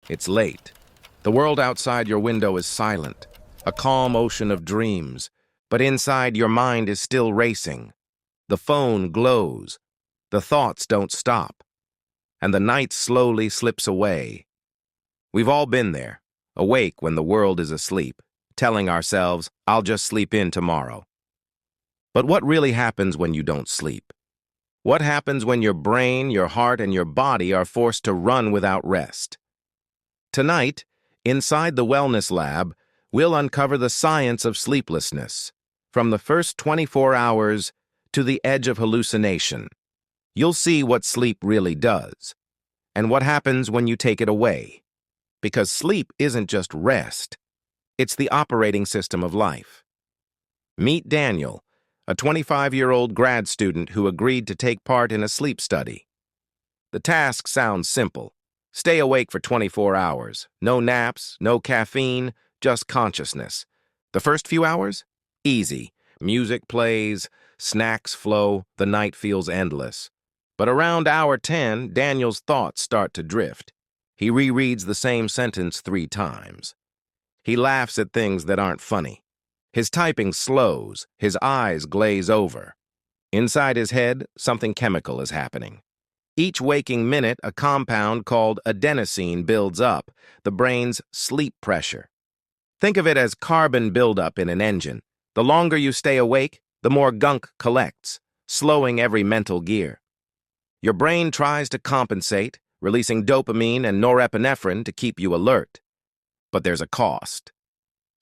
It's late. The world outside your window is silent, a calm ocean of dreams, but inside your mind is still racing. The phone glows, the thoughts don't stop, and the night slowly slips away. We've all been there, awake when the world is asleep, telling ourselves, I'll just sleep in tomorrow. But what really happens when you don't sleep? What happens when your brain, your heart, and your body are forced to run without rest? Tonight, inside the Wellness Lab, we'll uncover the science of sleeplessness, from the first 24 hours to the edge of hallucination. You'll see what sleep really does, and what happens when you take it away. Because sleep isn't just rest, it's the operating system of life. Meet Daniel, a 25-year-old grad student who agreed to take part in a sleep study. The task sounds simple. Stay awake for 24 hours. No naps, no caffeine, just consciousness. The first few hours? Easy. Music plays, snacks flow, the night feels endless. But around hour 10, Daniel's thoughts start to drift. He rereads the same sentence 3 times. He laughs at things that aren't funny. His typing slows, his eyes glaze over. Inside his head, something chemical is happening. Each waking minute, a compound called adenosine builds up, the brain's sleep pressure. Think of it as carbon buildup in an engine. The longer you stay awake, the more gunk collects, slowing every mental gear. Your brain tries to compensate, releasing dopamine and norepinephrine to keep you alert. But there's a cost.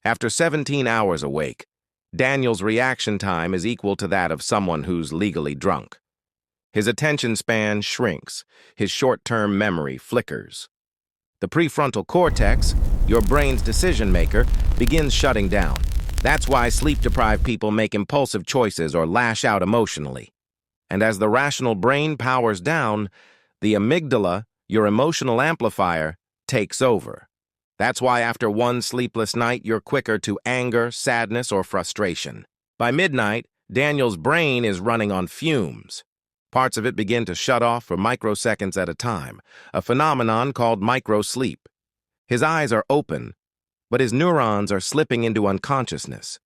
After 17 hours awake, Daniel's reaction time is equal to that of someone who's legally drunk. His attention span shrinks, his short-term memory flickers. The prefrontal cortex, your brain's decision maker, begins shutting down. That's why sleep-deprived people make impulsive choices or lash out emotionally. And as the rational brain powers down, the amygdala, your emotional amplifier, takes over. That's why after one sleepless night, you're quicker to anger, sadness, or frustration. By midnight, Daniel's brain is running on fumes. Parts of it begin to shut off for microseconds at a time, a phenomenon called microsleep. His eyes are open, but his neurons are slipping into unconsciousness.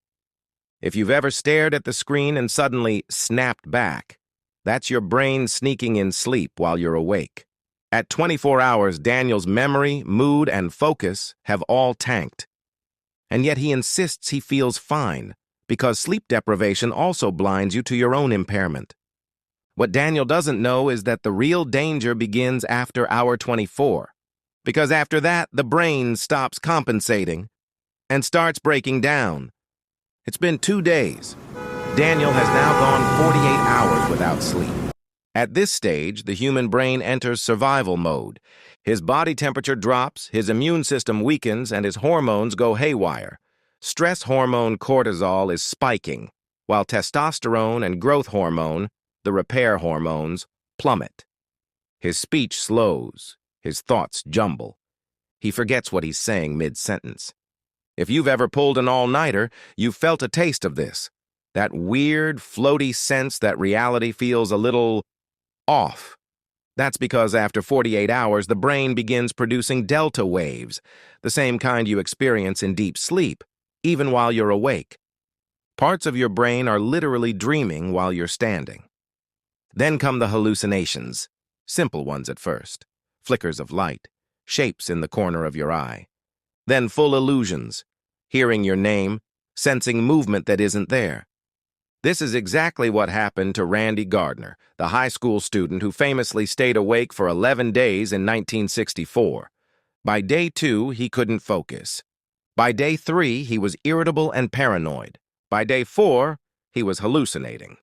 If you've ever stared at the screen and suddenly snapped back, that's your brain sneaking in sleep while you're awake. At 24 hours, Daniel's memory, mood, and focus have all tanked. And yet he insists he feels fine, because sleep deprivation also blinds you to your own impairment. What Daniel doesn't know is that the real danger begins after hour 24, because after that, the brain stops compensating and starts breaking down. It's been 2 days. Daniel has now gone 48 hours without sleep. At this stage, the human brain enters survival mode. His body temperature drops, his immune system weakens, and his hormones go haywire. Stress hormone cortisol is spiking, while testosterone and growth hormone, the repair hormones, plummet. His speech slows, his thoughts jumble. He forgets what he's saying mid-sentence. If you've ever pulled an all-nighter, you've felt a taste of this. That weird, floaty sense that reality feels a little off. That's because after 48 hours, the brain begins producing delta waves, the same kind you experience in deep sleep, even while you're awake. Parts of your brain are literally dreaming while you're standing. Then come the hallucinations, simple ones at first, flickers of light, shapes in the corner of your eye. Then full illusions, hearing your name, sensing movement that isn't there. This is exactly what happened to Randy Gardner, the high school student who famously stayed awake for 11 days in 1964. By day 2, he couldn't focus. By day 3, he was irritable and paranoid. By day 4, he was hallucinating.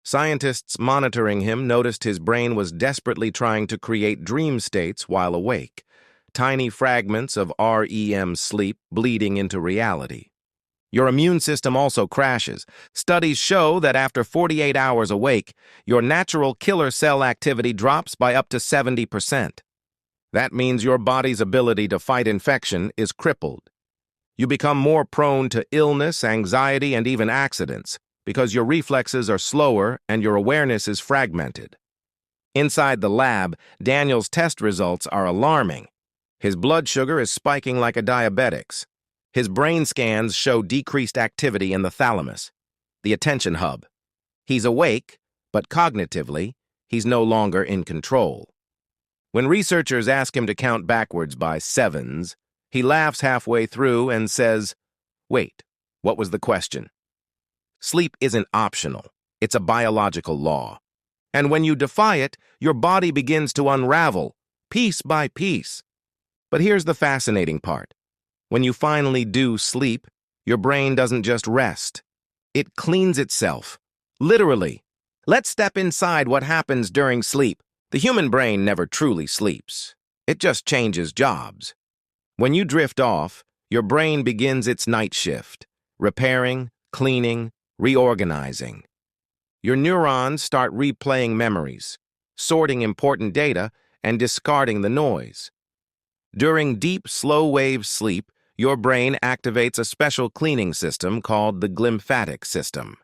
Scientists monitoring him noticed his brain was desperately trying to create dream states while awake, tiny fragments of REM sleep bleeding into reality. Your immune system also crashes. Studies show that after 48 hours awake, your natural killer cell activity drops by up to 70%. That means your body's ability to fight infection is crippled. You become more prone to illness, anxiety, and even accidents, because your reflexes are slower and your awareness is fragmented. Inside the lab, Daniel's test results are alarming. His blood sugar is spiking like a diabetic's. His brain scans show decreased activity in the thalamus, the attention hub. He's awake, but cognitively, he's no longer in control. When researchers ask him to count backwards by sevens, he laughs halfway through and says, "Wait, what was the question?" Sleep isn't optional. It's a biological law. And when you defy it, your body begins to unravel, piece by piece. But here's the fascinating part. When you finally do sleep, your brain doesn't just rest. It cleans itself. Literally. Let's step inside what happens during sleep. The human brain never truly sleeps. It just changes jobs. When you drift off, your brain begins its night shift, repairing, cleaning, reorganizing. Your neurons start replaying memories, sorting important data, and discarding the noise. During deep, slow-wave sleep, your brain activates a special cleaning system called the glymphatic system.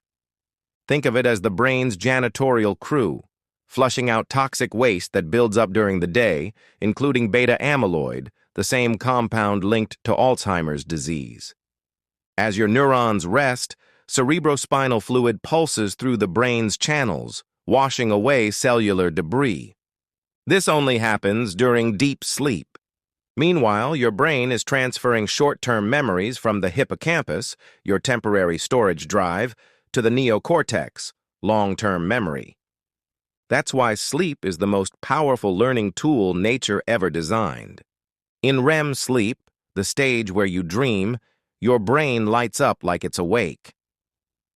Think of it as the brain's janitorial crew, flushing out toxic waste that builds up during the day, including beta-amyloid, the same compound linked to Alzheimer's disease. As your neurons rest, cerebrospinal fluid pulses through the brain's channels, washing away cellular debris. This only happens during deep sleep. Meanwhile, your brain is transferring short-term memories from the hippocampus, your temporary storage drive, to the neocortex, long-term memory. That's why sleep is the most powerful learning tool nature ever designed. In REM sleep, the stage where you dream, your brain lights up like it's awake.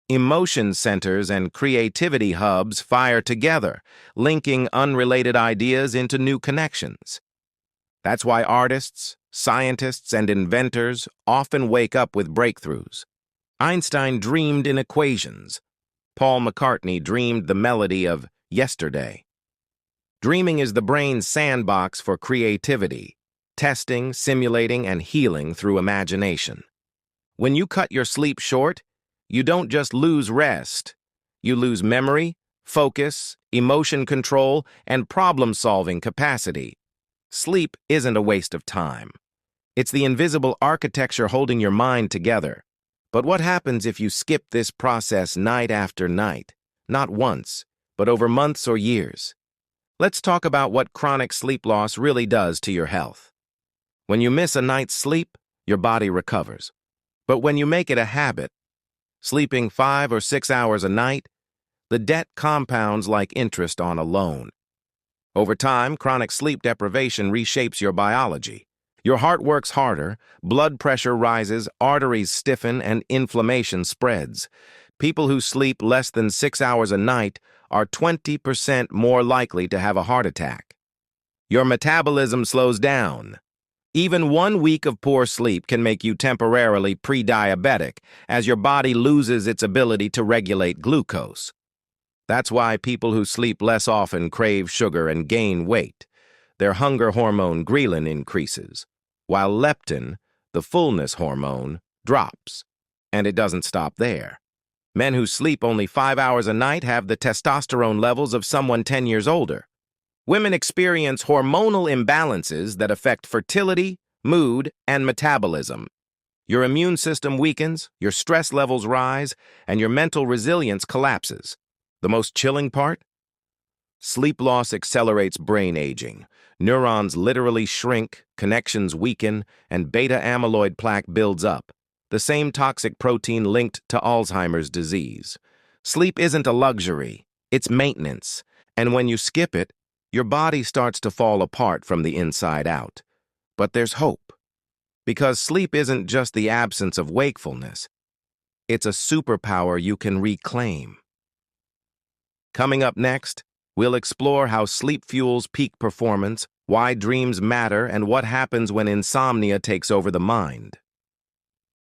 Emotion centers and creativity hubs fire together, linking unrelated ideas into new connections. That's why artists, scientists, and inventors often wake up with breakthroughs. Einstein dreamed in equations. Paul McCartney dreamed the melody of Yesterday. Dreaming is the brain's sandbox for creativity, testing, simulating, and healing through imagination. When you cut your sleep short, you don't just lose rest. You lose memory, focus, emotion control, and problem-solving capacity. Sleep isn't a waste of time. It's the invisible architecture holding your mind together. But what happens if you skip this process night after night? Not once, but over months or years. Let's talk about what chronic sleep loss really does to your health. When you miss a night's sleep, your body recovers. But when you make it a habit, sleeping 5 or 6 hours a night, the debt compounds like interest on a loan. Over time, chronic sleep deprivation reshapes your biology. Your heart works harder, blood pressure rises, arteries stiffen, and inflammation spreads. People who sleep less than 6 hours a night are 20% more likely to have a heart attack. Your metabolism slows down. Even 1 week of poor sleep can make you temporarily pre-diabetic, as your body loses its ability to regulate glucose. That's why people who sleep less often crave sugar and gain weight. Their hunger hormone ghrelin increases, while leptin, the fullness hormone, drops. And it doesn't stop there. Men who sleep only 5 hours a night have the testosterone levels of someone 10 years older. Women experience hormonal imbalances that affect fertility, mood, and metabolism. Your immune system weakens, your stress levels rise, and your mental resilience collapses. The most chilling part? Sleep loss accelerates brain aging. Neurons literally shrink, connections weaken, and beta-amyloid plaque builds up, the same toxic protein linked to Alzheimer's disease. Sleep isn't a luxury, it's maintenance, and when you skip it, your body starts to fall apart from the inside out. But there's hope, because sleep isn't just the absence of wakefulness, it's a superpower you can reclaim. Coming up next, we'll explore how sleep fuels peak performance, why dreams matter, and what happens when insomnia takes over the mind.